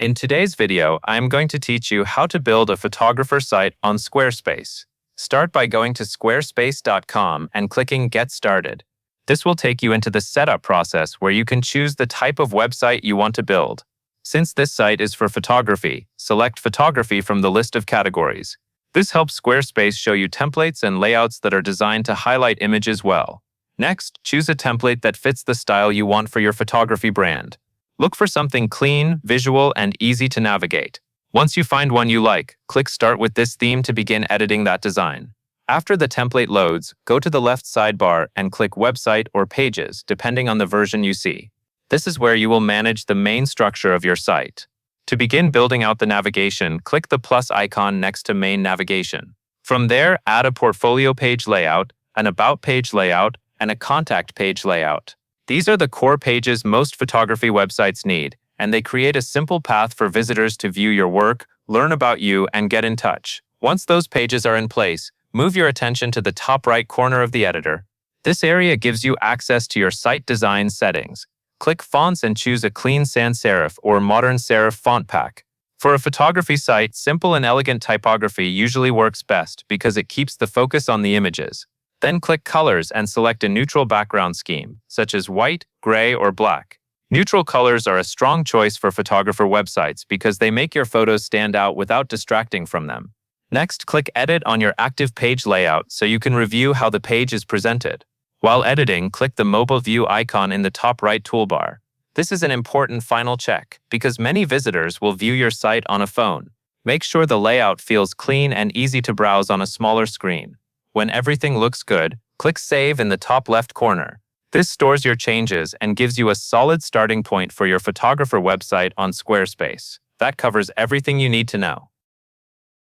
In today's video, I am going to teach you how to build a photographer site on Squarespace. Start by going to squarespace.com and clicking Get Started. This will take you into the setup process where you can choose the type of website you want to build. Since this site is for photography, select photography from the list of categories. This helps Squarespace show you templates and layouts that are designed to highlight images well. Next, choose a template that fits the style you want for your photography brand. Look for something clean, visual, and easy to navigate. Once you find one you like, click Start with this theme to begin editing that design. After the template loads, go to the left sidebar and click Website or Pages, depending on the version you see. This is where you will manage the main structure of your site. To begin building out the navigation, click the plus icon next to Main Navigation. From there, add a portfolio page layout, an About page layout, and a Contact page layout. These are the core pages most photography websites need, and they create a simple path for visitors to view your work, learn about you, and get in touch. Once those pages are in place, move your attention to the top right corner of the editor. This area gives you access to your site design settings. Click Fonts and choose a clean sans serif or modern serif font pack. For a photography site, simple and elegant typography usually works best because it keeps the focus on the images. Then click Colors and select a neutral background scheme, such as white, gray, or black. Neutral colors are a strong choice for photographer websites because they make your photos stand out without distracting from them. Next, click Edit on your active page layout so you can review how the page is presented. While editing, click the Mobile View icon in the top right toolbar. This is an important final check because many visitors will view your site on a phone. Make sure the layout feels clean and easy to browse on a smaller screen. When everything looks good, click Save in the top left corner. This stores your changes and gives you a solid starting point for your photographer website on Squarespace. That covers everything you need to know.